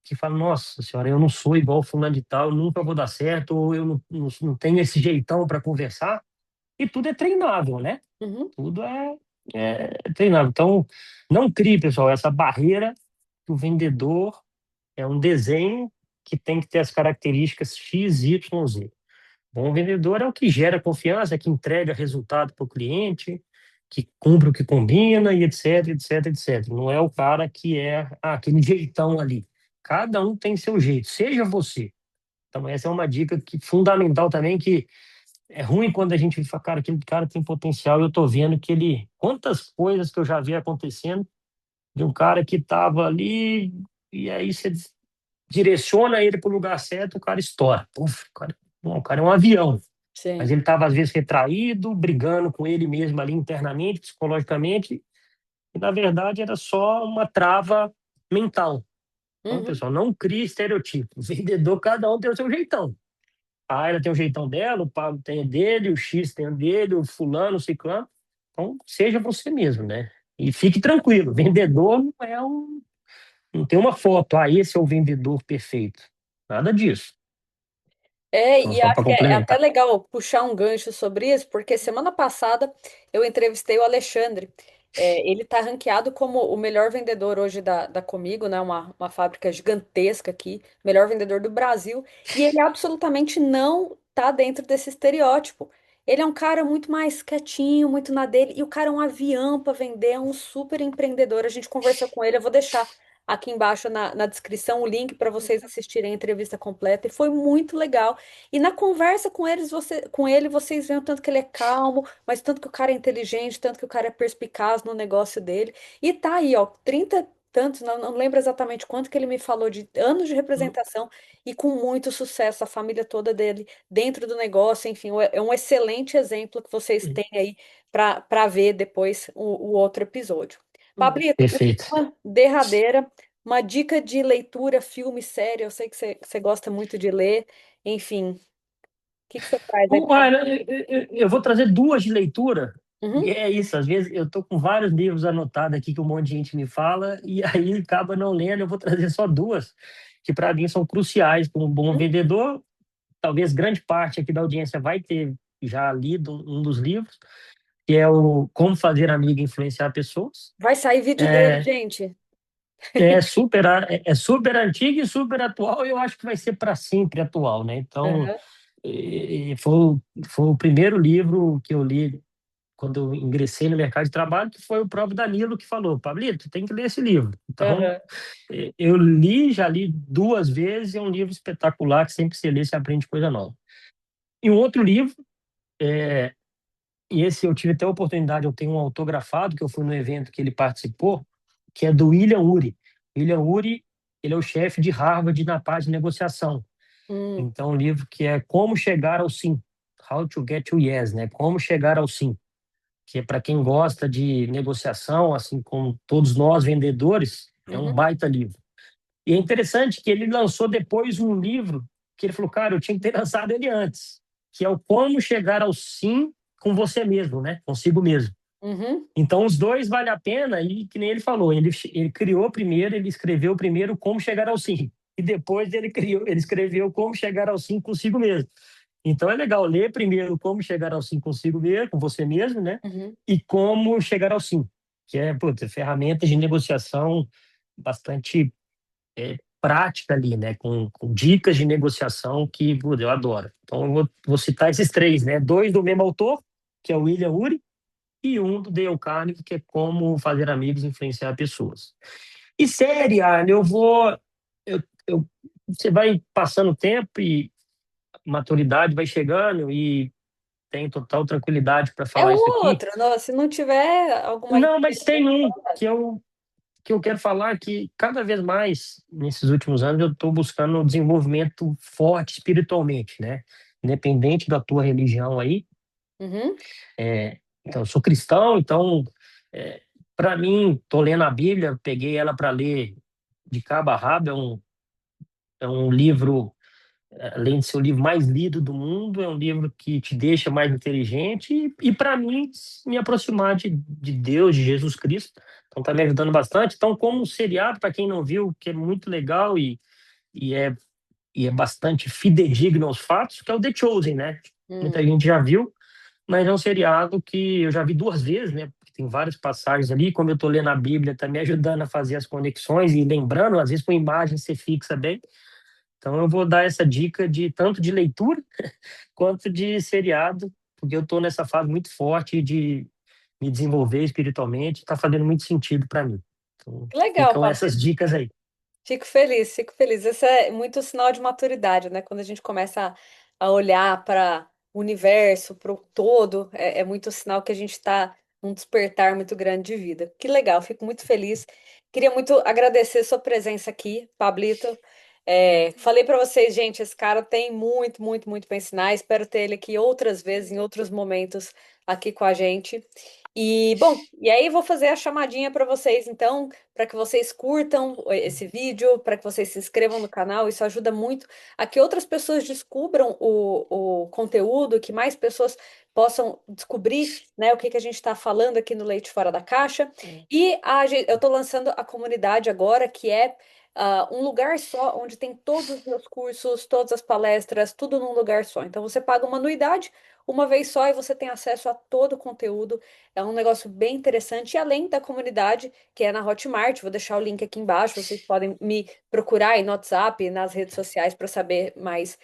que fala, nossa senhora, eu não sou igual fulano de tal, eu nunca vou dar certo, ou eu não tenho esse jeitão para conversar, e tudo é treinável, né? uhum. Tudo é treinável. Então, não crie, pessoal, essa barreira que o vendedor é um desenho que tem que ter as características X, Y, Z. Bom vendedor é o que gera confiança, é que entrega resultado para o cliente, que cumpre o que combina e etc, etc, etc. Não é o cara que é aquele jeitão ali. Cada um tem seu jeito, seja você. Então, essa é uma dica que, fundamental também, que é ruim quando a gente fala, cara, aquele cara tem potencial e eu tô vendo que ele... Quantas coisas que eu já vi acontecendo de um cara que estava ali e aí você direciona ele para o lugar certo, o cara estoura. Puf, cara, bom, o cara é um avião. Mas Sim. ele estava, às vezes, retraído, brigando com ele mesmo ali internamente, psicologicamente, e, na verdade, era só uma trava mental. Então, Uhum. pessoal, não crie estereotipo. O vendedor, cada um tem o seu jeitão. A Aira tem o jeitão dela, o Pablo tem o dele, o X tem o dele, o fulano, o ciclano. Então, seja você mesmo, né? E fique tranquilo, vendedor não tem uma foto, esse é o vendedor perfeito. Nada disso. É, Então, e só acho para que é até complementar. legal puxar um gancho sobre isso, porque semana passada eu entrevistei o Alexandre. É, ele está ranqueado como o melhor vendedor hoje da Comigo, né? Uma fábrica gigantesca aqui, melhor vendedor do Brasil, e ele absolutamente não tá dentro desse estereótipo. Ele é um cara muito mais quietinho, muito na dele, e o cara é um avião para vender, é um super empreendedor. A gente conversou com ele, eu vou deixar aqui embaixo na descrição o link para vocês assistirem a entrevista completa, e foi muito legal. E na conversa com eles, com ele, vocês veem o tanto que ele é calmo, mas tanto que o cara é inteligente, tanto que o cara é perspicaz no negócio dele. E tá aí, ó, 30 tantos, não lembro exatamente quanto que ele me falou de anos de representação e com muito sucesso, a família toda dele dentro do negócio, enfim, é um excelente exemplo que vocês têm aí para ver depois o outro episódio. Pablito, Perfeito. uma derradeira, uma dica de leitura, filme, série, eu sei que você gosta muito de ler, enfim, que você traz aí Bom, pra... olha, eu vou trazer duas de leitura, Uhum, e é isso, às vezes eu estou com vários livros anotados aqui que um monte de gente me fala, e aí acaba não lendo, eu vou trazer só duas, que para mim são cruciais como um bom uhum. vendedor. Talvez grande parte aqui da audiência vai ter já lido um dos livros, que é o Como Fazer Amigo e Influenciar Pessoas. Vai sair vídeo dele, É, gente. é super antigo e super atual, e eu acho que vai ser para sempre atual, né? Então, Aham, foi o primeiro livro que eu li quando eu ingressei no mercado de trabalho, que foi o próprio Danilo que falou, Pablito, tem que ler esse livro. Então, aham. eu já li duas vezes, é um livro espetacular que sempre que você lê, você aprende coisa nova. E um outro livro, e esse eu tive até a oportunidade, eu tenho um autografado, que eu fui no evento que ele participou, que é do William Ury. William Ury, ele é o chefe de Harvard na parte de negociação. Hum, Então, um livro que é Como Chegar ao Sim, How to Get to Yes, né? Como Chegar ao Sim, que é para quem gosta de negociação, assim como todos nós vendedores, é um uhum, baita livro. E é interessante que ele lançou depois um livro que ele falou, cara, eu tinha que ter lançado ele antes, que é o Como Chegar ao Sim com você mesmo, né? Consigo mesmo. uhum, Então, os dois vale a pena, e que nem ele falou, ele criou primeiro, ele escreveu primeiro Como Chegar ao Sim, e depois ele escreveu Como Chegar ao Sim consigo mesmo. Então, é legal ler primeiro Como Chegar ao Sim consigo mesmo, com você mesmo, né? uhum. E Como Chegar ao Sim, que é, putz, ferramentas de negociação bastante prática ali, né? Com dicas de negociação que, putz, eu adoro. Então, eu vou citar esses três, né? Dois do mesmo autor, que é o William Ury, e um do Dale Carnegie, que é Como Fazer Amigos e Influenciar Pessoas. E série, Arne, eu, você vai passando o tempo e maturidade vai chegando e tem total tranquilidade para É falar isso aqui. outro, não, se não tiver alguma Não, mas tem indicação, um fala. que eu que eu quero falar é que cada vez mais, nesses últimos anos, eu estou buscando um desenvolvimento forte espiritualmente, né? Independente da tua religião aí. Uhum. Então, eu sou cristão, então, para mim, estou lendo a Bíblia, peguei ela para ler de cabo a rabo, é um livro, além de ser o livro mais lido do mundo, é um livro que te deixa mais inteligente e para mim, me aproximar de Deus, de Jesus Cristo. Então, está me ajudando bastante. Então, como um seriado, para quem não viu, que é muito legal e é, e é bastante fidedigno aos fatos, que é o The Chosen, né? Muita Hum. gente já viu, mas é um seriado que eu já vi duas vezes, né? Porque tem várias passagens ali, como eu estou lendo a Bíblia, está me ajudando a fazer as conexões e lembrando, às vezes com imagem você fixa bem. Então eu vou dar essa dica de tanto de leitura quanto de seriado, porque eu estou nessa fase muito forte de me desenvolver espiritualmente, está fazendo muito sentido para mim. Então Que legal, ficam Pablo. essas dicas aí. Fico feliz, fico feliz. Esse é muito sinal de maturidade, né? Quando a gente começa a olhar para o universo, para o todo, é muito sinal que a gente está num despertar muito grande de vida. Que legal, fico muito feliz. Queria muito agradecer sua presença aqui, Pablito. Falei para vocês, gente, esse cara tem muito, muito, muito para ensinar. Espero ter ele aqui outras vezes, em outros momentos, aqui com a gente. E, bom, e aí vou fazer a chamadinha para vocês, então para que vocês curtam esse vídeo, para que vocês se inscrevam no canal. Isso ajuda muito a que outras pessoas descubram o conteúdo, que mais pessoas possam descobrir, né, o que que a gente está falando aqui no Leite Fora da Caixa. E eu estou lançando a comunidade agora, que é um lugar só, onde tem todos os meus cursos, todas as palestras, tudo num lugar só. Então você paga uma anuidade uma vez só e você tem acesso a todo o conteúdo. É um negócio bem interessante. E além da comunidade, que é na Hotmart. Vou deixar o link aqui embaixo. Vocês podem me procurar aí no WhatsApp, nas redes sociais para saber mais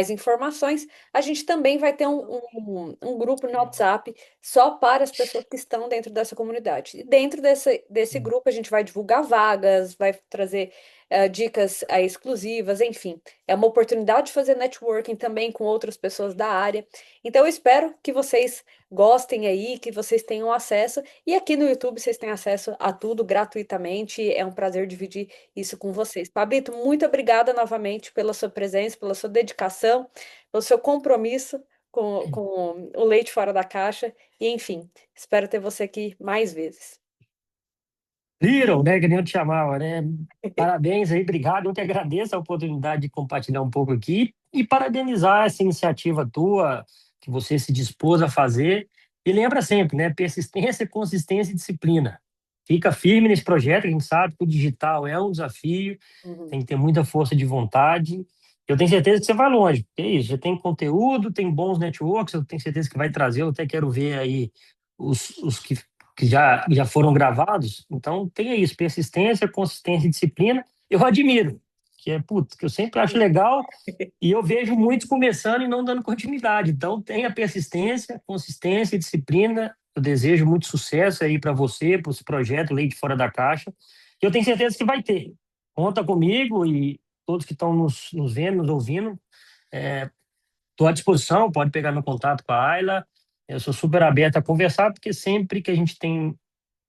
informações. A gente também vai ter um grupo no WhatsApp só para as pessoas que estão dentro dessa comunidade. E dentro desse grupo, a gente vai divulgar vagas, vai trazer dicas exclusivas, enfim. É uma oportunidade de fazer networking também com outras pessoas da área. Então, eu espero que vocês gostem aí, que vocês tenham acesso. E aqui no YouTube vocês têm acesso a tudo gratuitamente. É um prazer dividir isso com vocês. Pablito, muito obrigada novamente pela sua presença, pela sua dedicação, pelo seu compromisso com o leite fora da caixa. E, enfim, espero ter você aqui mais vezes. Little, né, que nem eu te chamava, né? Parabéns aí, obrigado. Eu que agradeço a oportunidade de compartilhar um pouco aqui e parabenizar essa iniciativa tua, que você se dispôs a fazer. E lembra sempre, né? Persistência, consistência e disciplina. Fica firme nesse projeto, a gente sabe que o digital é um desafio, Uhum. tem que ter muita força de vontade. Eu tenho certeza que você vai longe, porque é isso, já tem conteúdo, tem bons networks, eu tenho certeza que vai trazer, eu até quero ver aí os que já foram gravados. Então, tenha isso, persistência, consistência e disciplina. Eu admiro, que é, putz, que eu sempre acho legal e eu vejo muitos começando e não dando continuidade. Então, tenha persistência, consistência e disciplina. Eu desejo muito sucesso aí para você, para esse projeto Leite Fora da Caixa. E eu tenho certeza que vai ter. Conta comigo e todos que estão nos vendo, nos ouvindo. Estou à disposição, pode pegar meu contato com a Ayla. Eu sou super aberto a conversar, porque sempre que a gente tem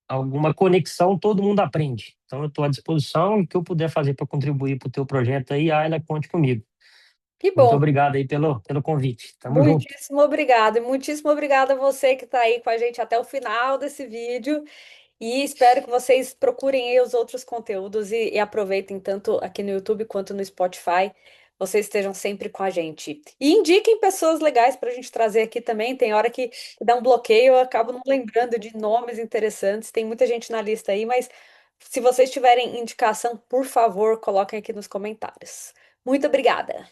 alguma conexão, todo mundo aprende. Então, eu estou à disposição e o que eu puder fazer para contribuir para o teu projeto aí, Ayla, conte comigo. Que Muito bom. obrigado aí pelo convite. Tamo junto. Muitíssimo obrigada. E muitíssimo obrigada a você que está aí com a gente até o final desse vídeo. E espero que vocês procurem aí os outros conteúdos e aproveitem tanto aqui no YouTube quanto no Spotify. Vocês estejam sempre com a gente. E indiquem pessoas legais para a gente trazer aqui também. Tem hora que dá um bloqueio, eu acabo não lembrando de nomes interessantes. Tem muita gente na lista aí, mas se vocês tiverem indicação, por favor, coloquem aqui nos comentários. Muito obrigada.